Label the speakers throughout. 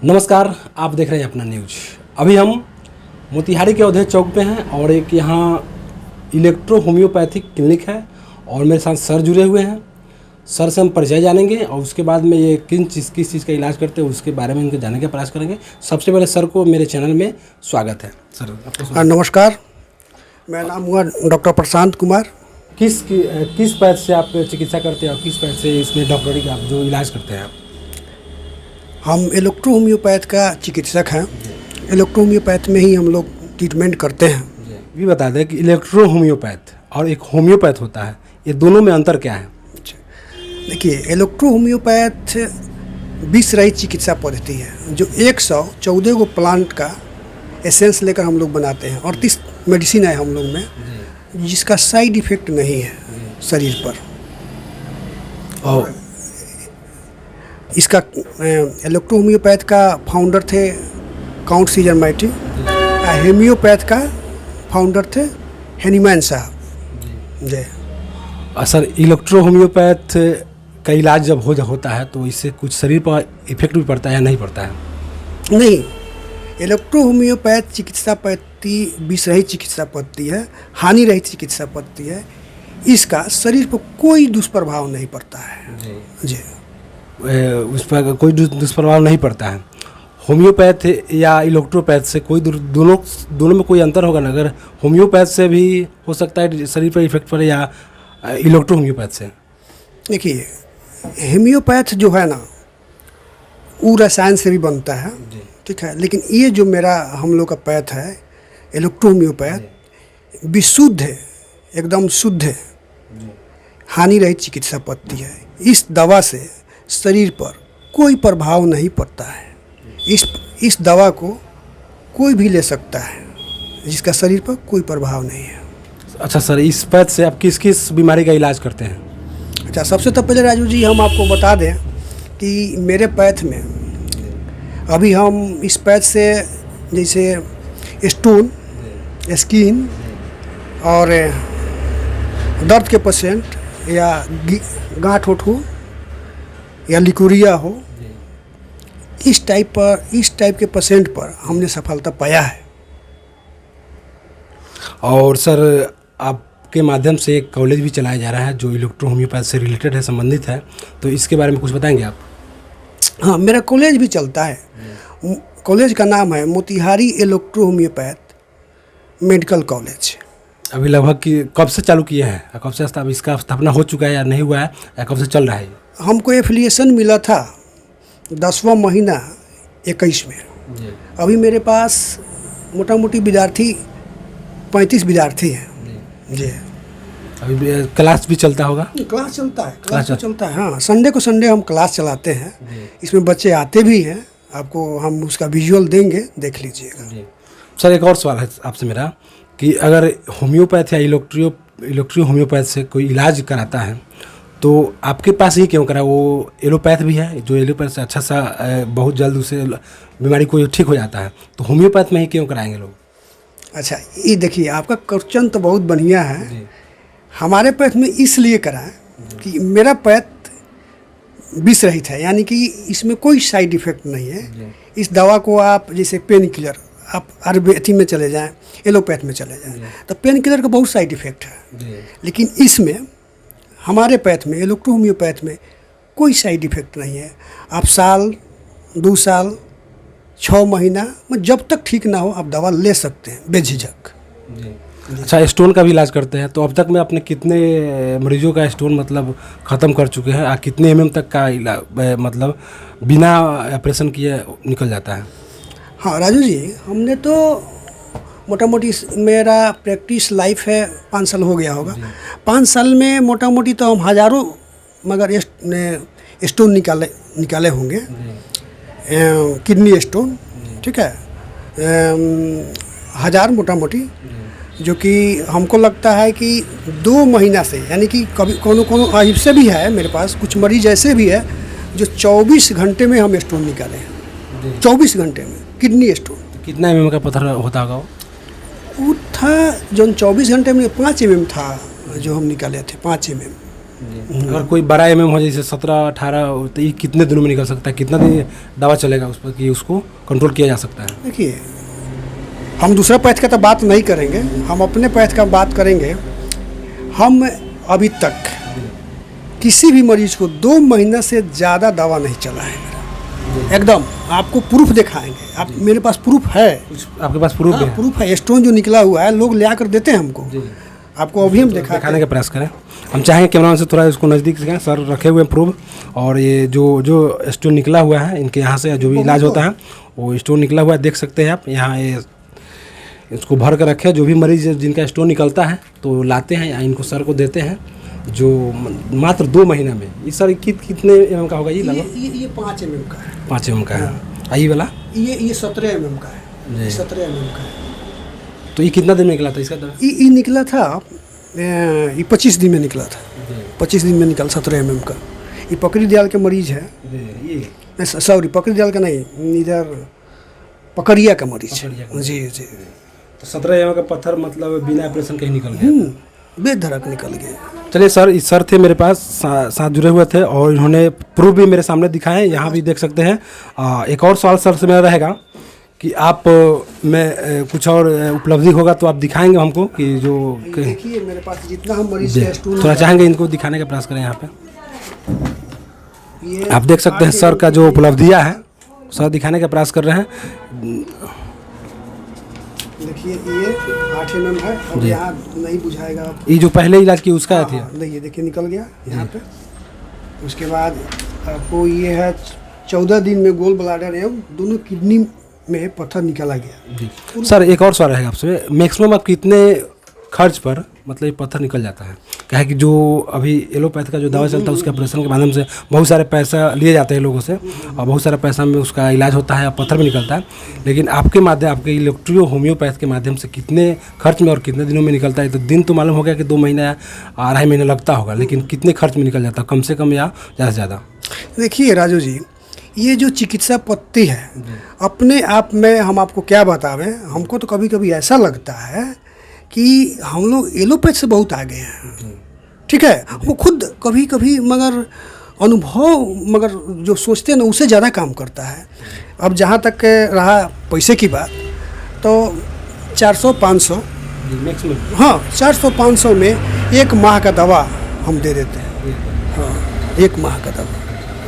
Speaker 1: नमस्कार, आप देख रहे हैं अपना न्यूज। अभी हम मोतिहारी के अवधेश चौक पे हैं और एक यहाँ इलेक्ट्रो होम्योपैथिक क्लिनिक है और मेरे साथ सर जुड़े हुए हैं। सर से हम परिचय जानेंगे और उसके बाद में ये किस चीज़ का इलाज करते हैं उसके बारे में इनके जानने का प्रयास करेंगे। सबसे पहले सर को मेरे चैनल में स्वागत है। सर आपको
Speaker 2: नमस्कार, मेरा नाम हुआ डॉक्टर प्रशांत कुमार।
Speaker 1: किस पैथ से आप चिकित्सा करते हैं और किस पैथ से इसमें डॉक्टरी का आप जो इलाज करते हैं आप?
Speaker 2: हम इलेक्ट्रो होम्योपैथ का चिकित्सक हैं। इलेक्ट्रो होम्योपैथ में ही हम लोग ट्रीटमेंट करते हैं।
Speaker 1: भी बता दें कि इलेक्ट्रो होम्योपैथ और एक होम्योपैथ होता है, ये दोनों में अंतर क्या है?
Speaker 2: देखिए, इलेक्ट्रो होम्योपैथ विष रहित चिकित्सा पद्धति है जो 114 गो प्लांट का एसेंस लेकर हम लोग बनाते हैं। 38 मेडिसिन है हम लोग में जिसका साइड इफेक्ट नहीं है शरीर पर। और इसका इलेक्ट्रो होम्योपैथ का फाउंडर थे काउंट सीजर मैटी। होम्योपैथ का फाउंडर थे हैनीमैन साहब जी।
Speaker 1: सर, इलेक्ट्रो होम्योपैथ का इलाज जब होता है तो इससे कुछ शरीर पर इफेक्ट भी पड़ता है या नहीं पड़ता है?
Speaker 2: नहीं, इलेक्ट्रो होम्योपैथ चिकित्सा पद्धति विष रहित चिकित्सा पद्धति है, हानि रहित चिकित्सा पद्धति है। इसका शरीर पर कोई दुष्प्रभाव नहीं पड़ता है जी।
Speaker 1: उस पर कोई दुष्प्रभाव नहीं पड़ता है। होम्योपैथ या इलेक्ट्रोपैथ से कोई दोनों में कोई अंतर होगा ना? अगर होम्योपैथ से भी हो सकता है शरीर पर इफेक्ट पड़े या इलेक्ट्रो होम्योपैथ से?
Speaker 2: देखिए, होम्योपैथ जो है ना वो रसायन से भी बनता है, ठीक है। लेकिन ये जो मेरा हम लोग का पैथ है इलेक्ट्रो होम्योपैथ विशुद्ध है, एकदम शुद्ध है, हानि रहित चिकित्सा पद्धति है। इस दवा से शरीर पर कोई प्रभाव नहीं पड़ता है। इस दवा को कोई भी ले सकता है जिसका शरीर पर कोई प्रभाव नहीं है।
Speaker 1: अच्छा सर, इस पैथ से आप किस किस बीमारी का इलाज करते हैं?
Speaker 2: अच्छा, सबसे तो पहले राजू जी हम आपको बता दें कि मेरे पैथ में अभी हम इस पैथ से जैसे स्टोन, स्किन और दर्द के पेशेंट या गांठ हो या लिकोरिया हो, इस टाइप के पेशेंट पर हमने सफलता पाया है।
Speaker 1: और सर, आपके माध्यम से एक कॉलेज भी चलाया जा रहा है जो इलेक्ट्रो होम्योपैथ से रिलेटेड है, संबंधित है, तो इसके बारे में कुछ बताएंगे आप?
Speaker 2: हाँ, मेरा कॉलेज भी चलता है। कॉलेज का नाम है Motihari electro homeopath medical college.
Speaker 1: अभी लगभग कब से चालू किए हैं? कब से इसका स्थापना हो चुका है या नहीं हुआ है या कब से चल रहा है?
Speaker 2: हमको एफिलिएशन मिला था 10वां महीना 21 में। अभी मेरे पास मोटा मोटी विद्यार्थी 35 विद्यार्थी हैं जी।
Speaker 1: अभी क्लास भी चलता होगा?
Speaker 2: क्लास चलता है, चलता है। हाँ, संडे को संडे हम क्लास चलाते हैं। इसमें बच्चे आते भी हैं, आपको हम उसका विजुअल देंगे, देख लीजिएगा।
Speaker 1: सर, एक और सवाल है आपसे मेरा कि अगर होम्योपैथ या इलेक्ट्रो होम्योपैथ से कोई इलाज कराता है तो आपके पास ही क्यों करा? वो एलोपैथ भी है जो एलोपैथ से अच्छा सा बहुत जल्द उसे बीमारी को ठीक हो जाता है, तो होम्योपैथ में ही क्यों कराएंगे लोग?
Speaker 2: अच्छा, ये देखिए, आपका क्वेश्चन तो बहुत बढ़िया है। हमारे पैथ में इसलिए करा कि मेरा पैथ विष रहित है, यानी कि इसमें कोई साइड इफेक्ट नहीं है। इस दवा को आप जैसे पेन किलर, आप आयुर्वेदिक में चले जाएं, एलोपैथ में चले जाएं, तो पेन किलर का बहुत साइड इफेक्ट है। लेकिन इसमें हमारे पैथ में इलेक्ट्रो होम्योपैथ में कोई साइड इफेक्ट नहीं है। आप साल, 2 साल, 6 महीना में जब तक ठीक ना हो आप दवा ले सकते हैं बेझिझक।
Speaker 1: अच्छा, स्टोन का भी इलाज करते हैं, तो अब तक में आपने कितने मरीजों का स्टोन मतलब ख़त्म कर चुके हैं? कितने mm तक का इलाज मतलब बिना ऑपरेशन किए निकल जाता है?
Speaker 2: हाँ राजू जी, हमने तो मोटा मोटी मेरा प्रैक्टिस लाइफ है 5 साल हो गया होगा। 5 साल में मोटा मोटी तो हम हज़ारों मगर स्टोन निकाले होंगे, किडनी स्टोन, ठीक है, 1000 मोटा मोटी, जो कि हमको लगता है कि 2 महीना से, यानी कि कभी कोनो ऐसे भी है मेरे पास, कुछ मरीज ऐसे भी है जो 24 घंटे में हम स्टोन निकाले हैं। 24 घंटे में किडनी स्टोन।
Speaker 1: कितना mm का पत्थर होता होगा
Speaker 2: वो था जो 24 घंटे में 5 mm था जो हम निकाले थे, 5 mm।
Speaker 1: अगर कोई बड़ा एमएम हो जैसे 17-18, तो ये कितने दिनों में निकल सकता है, कितना दिन दवा चलेगा उस पर कि उसको कंट्रोल किया जा सकता है?
Speaker 2: देखिए, हम दूसरा पैथ का तो बात नहीं करेंगे, हम अपने पैथ का बात करेंगे। हम अभी तक किसी भी मरीज को 2 महीना से ज़्यादा दवा नहीं चला है मेरा, एकदम आपको प्रूफ दिखाएंगे। आप मेरे पास प्रूफ है,
Speaker 1: आपके पास प्रूफ है?
Speaker 2: प्रूफ है, स्टोन जो निकला हुआ है लोग ले आकर देते हैं हमको, आपको अभी हम
Speaker 1: दिखाने का प्रयास करें। हम चाहेंगे कैमरा से थोड़ा इसको नज़दीक से, सर रखे हुए प्रूफ, और ये जो स्टोन निकला हुआ है इनके यहाँ से जो भी इलाज होता है वो स्टोन निकला हुआ है, देख सकते हैं आप यहाँ। ये इसको भर कर रखे, जो भी मरीज जिनका स्टोन निकलता है तो लाते हैं या इनको सर को देते हैं, जो मात्र 2 महीना में। ये सर कितने एमएम का होगा? ये
Speaker 2: 5 mm का है।
Speaker 1: 5 mm का है। आई वाला
Speaker 2: ये 17 mm का है, 17 mm का है।
Speaker 1: तो ये कितना दिन में निकला था इसका दवा?
Speaker 2: ये निकला था, ये 25 दिन में निकला था, 25 दिन में निकला 17 mm का। ये पकड़ी दयाल के मरीज है, सॉरी पकड़ी दयाल का नहीं, इधर पकड़िया का मरीज है। जी।
Speaker 1: तो 17 mm का पत्थर मतलब बिना ऑपरेशन के ही निकल गया,
Speaker 2: बेधड़क निकल गया।
Speaker 1: चलिए सर, इस सर थे मेरे पास, साथ जुड़े हुए थे और इन्होंने प्रूफ भी मेरे सामने दिखाए, यहाँ भी देख सकते हैं। एक और सवाल सर से मेरा रहेगा कि आप में कुछ और उपलब्धि होगा तो आप दिखाएंगे हमको कि जो
Speaker 2: देखिए मेरे पास जितना हम मरीज
Speaker 1: थोड़ा चाहेंगे इनको दिखाने का प्रयास करें। यहाँ पे आप देख सकते हैं सर का जो उपलब्धियाँ है, सर दिखाने का प्रयास कर रहे हैं।
Speaker 2: देखिए ये 8 mm है, और यहाँ नहीं बुझाएगा आप।
Speaker 1: ये जो पहले इलाज की उसका थी?
Speaker 2: नहीं, ये देखिए निकल गया यहाँ पे। उसके बाद आपको ये है 14 दिन में गोल ब्लाडर एवं दोनों किडनी में पत्थर निकाला गया।
Speaker 1: सर एक और सवाल रहेगा आपसे, मैक्सिमम आप कितने खर्च पर मतलब ये पत्थर निकल जाता है? क्या है कि जो अभी एलोपैथ का जो दवा चलता है उसके ऑपरेशन के माध्यम से बहुत सारे पैसा लिए जाते हैं लोगों से, और बहुत सारा पैसा में उसका इलाज होता है, पत्थर भी निकलता है। लेकिन आपके माध्यम, आपके इलेक्ट्रो होम्योपैथ के माध्यम से कितने खर्च में और कितने दिनों में निकलता है? तो दिन तो मालूम हो गया कि 2 महीना या 2.5 महीना लगता होगा, लेकिन कितने खर्च में निकल जाता है, कम से कम या ज़्यादा से ज़्यादा?
Speaker 2: देखिए राजू जी, ये जो चिकित्सा पद्धति है अपने आप में, हम आपको क्या बतावें, हमको तो कभी कभी ऐसा लगता है कि हम लोग एलोपैथ से बहुत आगे हैं। ठीक है, वो खुद कभी कभी मगर अनुभव जो सोचते हैं ना उससे ज़्यादा काम करता है। अब जहाँ तक रहा पैसे की बात, तो 400-500
Speaker 1: मैक्सिमम,
Speaker 2: हाँ 400-500 में 1 माह का दवा हम दे देते हैं। हाँ, 1 माह का दवा।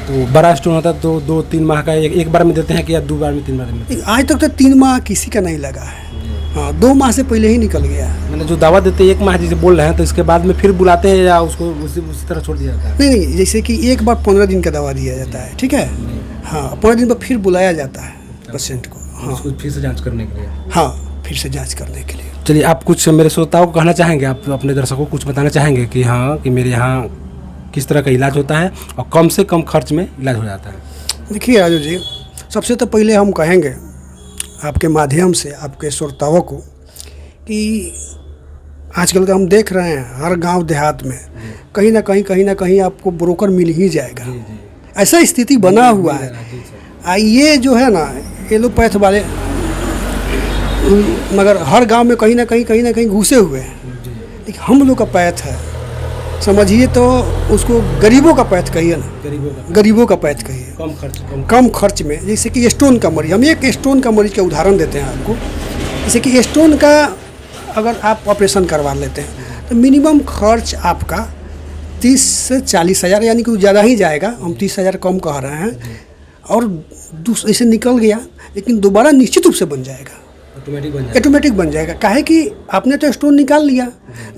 Speaker 1: तो बड़ा स्टोन होता है तो 2-3 माह का एक बार में देते हैं कि या 2 बार में 3 बार में?
Speaker 2: आज तक तो 3 माह किसी का नहीं लगा है। हाँ, 2 माह से पहले ही निकल गया।
Speaker 1: मतलब जो दवा देते हैं 1 माह जैसे बोल रहे हैं, तो इसके बाद में फिर बुलाते हैं या उसको उसी तरह छोड़ दिया जाता है?
Speaker 2: नहीं, जैसे कि एक बार 15 दिन का दवा दिया जाता है, ठीक है। हाँ, 15 दिन पर फिर बुलाया जाता है पेशेंट को। हाँ,
Speaker 1: उसको फिर से जांच करने के लिए।
Speaker 2: हाँ, फिर से जांच करने के लिए।
Speaker 1: चलिए, आप कुछ मेरे श्रोताओं को कहना चाहेंगे, आप अपने दर्शकों को कुछ बताना चाहेंगे कि हाँ कि मेरे यहाँ किस तरह का इलाज होता है और कम से कम खर्च में इलाज हो जाता है?
Speaker 2: देखिए राजू जी, सबसे तो पहले हम कहेंगे आपके माध्यम से आपके श्रोताओं को कि आजकल का हम देख रहे हैं हर गांव देहात में कहीं ना कहीं आपको ब्रोकर मिल ही जाएगा। ऐसा स्थिति बना हुआ है। ये जो है ना एलोपैथ वाले, मगर हर गांव में कहीं ना कहीं घुसे हुए हैं। लेकिन हम लोग का पैथ है, समझिए तो उसको गरीबों का पैथ कहिए ना, गरीबों का पैथ कहिए। कम खर्च में, जैसे कि स्टोन का मरीज, हम एक स्टोन का मरीज का उदाहरण देते हैं आपको। जैसे कि स्टोन का अगर आप ऑपरेशन करवा लेते हैं तो मिनिमम खर्च आपका 30 से 40 हज़ार, यानी कि ज़्यादा ही जाएगा, हम 30 हज़ार कम कह रहे हैं। और ऐसे निकल गया, लेकिन दोबारा निश्चित रूप से बन जाएगा, ऑटोमेटिक बन जाएगा। काहे कि आपने तो स्टोन निकाल लिया,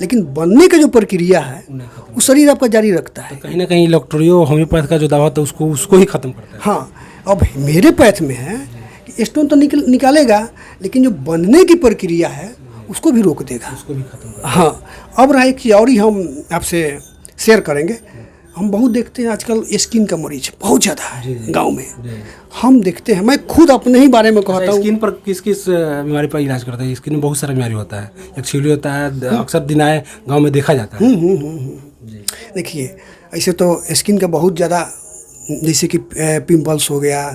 Speaker 2: लेकिन बनने का जो प्रक्रिया है वो शरीर आपका जारी रखता है।
Speaker 1: तो कहीं ना कहीं इलेक्ट्रो होम्योपैथ का जो दवा था उसको ही खत्म करता है।
Speaker 2: हाँ, अब मेरे पैथ में है कि स्टोन तो निकालेगा, लेकिन जो बनने की प्रक्रिया है उसको भी रोक देगा,
Speaker 1: उसको भी खत्म करता है।
Speaker 2: हाँ, अब रहा एक चीज़ और ही हम आपसे शेयर करेंगे। हम बहुत देखते हैं आजकल स्किन का मरीज बहुत ज़्यादा है गांव में। हम देखते हैं, मैं खुद अपने ही बारे में कहता हूँ।
Speaker 1: स्किन पर किस बीमारी पर इलाज करता है? स्किन में बहुत सारा बीमारी होता है, एक्चुअली होता है, अक्सर दिनाए गांव में देखा जाता है।
Speaker 2: देखिए, ऐसे तो स्किन का बहुत ज़्यादा, जैसे कि पिंपल्स हो गया,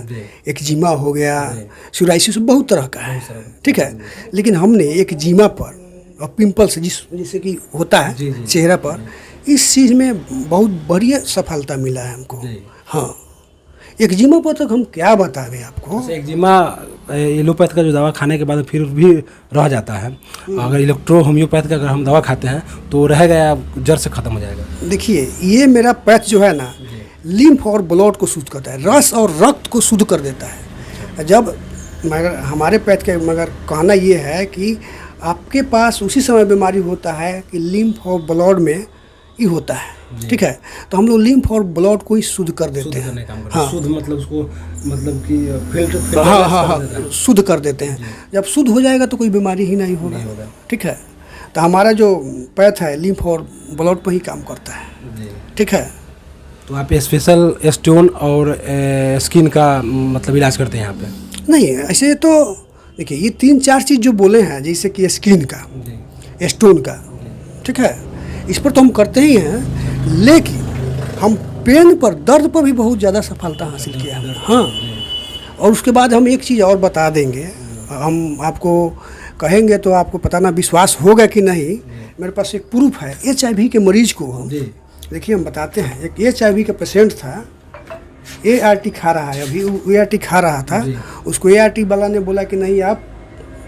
Speaker 2: एक्जिमा हो गया, सोराइसिस बहुत तरह का है, ठीक है। लेकिन हमने एक्जिमा पर और पिंपल्स जैसे कि होता है चेहरा पर, इस चीज़ में बहुत बढ़िया सफलता मिला है हमको।
Speaker 1: जी।
Speaker 2: हाँ, एक्जिमा पर तक हम क्या बतावें आपको।
Speaker 1: जैसे एक्जिमा एलोपैथ का जो दवा खाने के बाद फिर भी रह जाता है, अगर इलेक्ट्रो होम्योपैथ का अगर हम दवा खाते हैं तो रह गया, जड़ से ख़त्म हो जाएगा।
Speaker 2: देखिए, ये मेरा पैथ जो है ना, लिम्फ और ब्लड को शुद्ध करता है, रस और रक्त को शुद्ध कर देता है। जब मगर हमारे पैथ के मगर कहना ये है कि आपके पास उसी समय बीमारी होता है कि लिम्फ और ब्लड में ही होता है, ठीक है। तो हम लोग लिम्फ और ब्लड को ही शुद्ध कर देते हैं।
Speaker 1: हाँ, शुद्ध मतलब उसको मतलब कि फिल्टर
Speaker 2: हाँ, शुद्ध कर देते हैं। जब शुद्ध हो जाएगा तो कोई बीमारी ही नहीं होगा, ठीक है। तो हमारा जो पैथ है लिम्फ और ब्लड पर ही काम करता है, ठीक है।
Speaker 1: तो आप स्पेशल स्टोन और स्किन का मतलब इलाज करते हैं यहाँ पे?
Speaker 2: नहीं, ऐसे तो देखिए, ये 3-4 चीज़ जो बोले हैं, जैसे कि स्किन का, स्टोन का, ठीक है, इस पर तो हम करते ही हैं, लेकिन हम पेन पर, दर्द पर भी बहुत ज़्यादा सफलता हासिल किया है। हाँ, और उसके बाद हम एक चीज़ और बता देंगे, हम आपको कहेंगे तो आपको पता ना विश्वास होगा कि नहीं। मेरे पास एक प्रूफ है, HIV के मरीज को हम देखिए हम बताते हैं। एक HIV का पेशेंट था, ART खा रहा है, अभी ART खा रहा था, उसको ART वाला ने बोला कि नहीं आप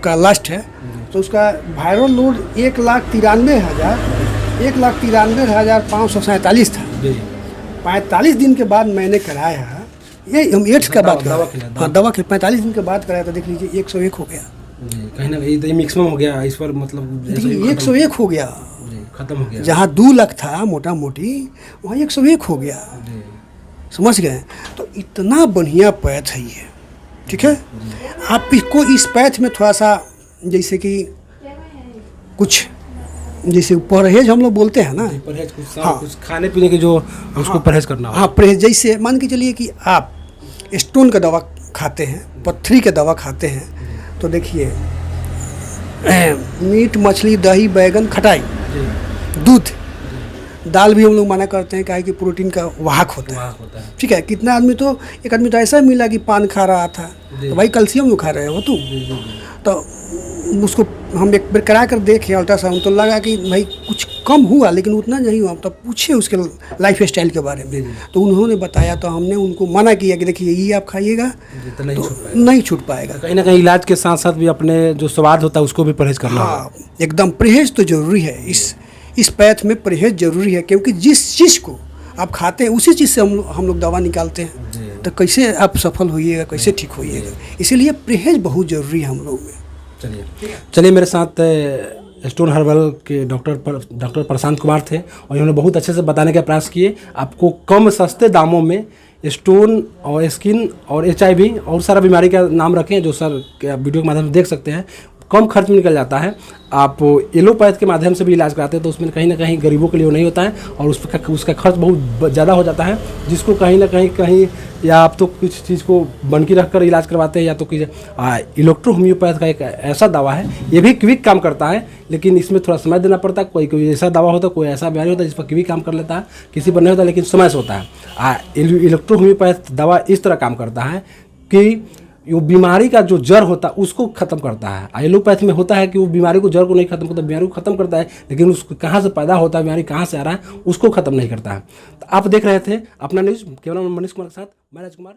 Speaker 2: का लास्ट है, तो उसका वायरल लोड 1,93,547 था। 45 दिन के बाद मैंने कराया, ये हम एड्स का बात कर रहे हैं। हाँ, दवा के 45 दिन के बाद कराया तो देख लीजिए 101 हो गया।
Speaker 1: कहीं ना कहीं मैक्सिमम हो गया इस पर, मतलब
Speaker 2: 101 हो गया,
Speaker 1: खत्म हो गया।
Speaker 2: जहाँ 2 लाख था मोटा मोटी, वहाँ 101 हो गया, समझ गए। तो इतना बढ़िया पैथ है ये, ठीक है। आप इसको इस पैथ में थोड़ा सा जैसे कि कुछ जैसे परहेज हम लोग बोलते हैं ना,
Speaker 1: परहेज कुछ,
Speaker 2: हाँ,
Speaker 1: कुछ खाने पीने के जो उसको परहेज करना।
Speaker 2: हाँ, परहेज जैसे मान के चलिए कि आप स्टोन का दवा खाते हैं, पथरी का दवा खाते हैं, तो देखिए मीट, मछली, दही, बैगन, खटाई, दूध, दाल भी हम लोग मना करते हैं, काहे कि प्रोटीन का वाहक होता है, ठीक है। कितना आदमी तो, एक आदमी तो ऐसा मिला कि पान खा रहा था, तो भाई कैल्शियम खा रहे हो तुम, तो उसको हम एक बार करा कर देखे अल्ट्रासाउंड, तो लगा कि भाई कुछ कम हुआ, लेकिन उतना नहीं हुआ। तो पूछे उसके लाइफ स्टाइल के बारे में, तो उन्होंने बताया, तो हमने उनको मना किया कि देखिए ये आप खाइएगा तो नहीं छूट पाएगा।
Speaker 1: कहीं ना कहीं इलाज के साथ साथ भी अपने जो स्वाद होता है उसको भी परहेज करना।
Speaker 2: हाँ, एकदम परहेज तो जरूरी है, इस पैथ में परहेज जरूरी है, क्योंकि जिस चीज़ को आप खाते हैं उसी चीज़ से हम लोग दवा निकालते हैं, तो कैसे आप सफल होइएगा, कैसे ठीक होइएगा। इसीलिए परहेज बहुत ज़रूरी है हम लोग में।
Speaker 1: चलिए मेरे साथ स्टोन हर्बल के डॉक्टर प्रशांत कुमार थे, और इन्होंने बहुत अच्छे से बताने का प्रयास किए, आपको कम सस्ते दामों में स्टोन और स्किन और HIV और सारा बीमारी का नाम रखें, जो सर वीडियो के माध्यम से देख सकते हैं। कम खर्च में निकल जाता है। आप एलोपैथ के माध्यम से भी इलाज कराते हैं तो उसमें कहीं ना कहीं गरीबों के लिए वो नहीं होता है, और उसका खर्च बहुत ज़्यादा हो जाता है, जिसको कहीं ना कहीं या आप तो कुछ चीज़ को बनकी रख कर इलाज करवाते हैं, या तो कि इलेक्ट्रो होम्योपैथ का एक ऐसा दवा है, ये भी क्विक काम करता है, लेकिन इसमें थोड़ा समय देना पड़ता है। कोई ऐसा दवा होता है, कोई ऐसा बीमारी होता है जिस पर क्विक काम कर लेता है, किसी पर नहीं होता, लेकिन समय से होता है। इलेक्ट्रो होम्योपैथ दवा इस तरह काम करता है कि वो बीमारी का जो जड़ होता है उसको खत्म करता है। एलोपैथ में होता है कि वो बीमारी को जड़ को नहीं खत्म करता, बीमारी को खत्म करता है, लेकिन उसको कहाँ से पैदा होता है, बीमारी कहाँ से आ रहा है, उसको खत्म नहीं करता है। तो आप देख रहे थे अपना न्यूज़, कैमरामैन मनीष कुमार के साथ मैं राजकुमार।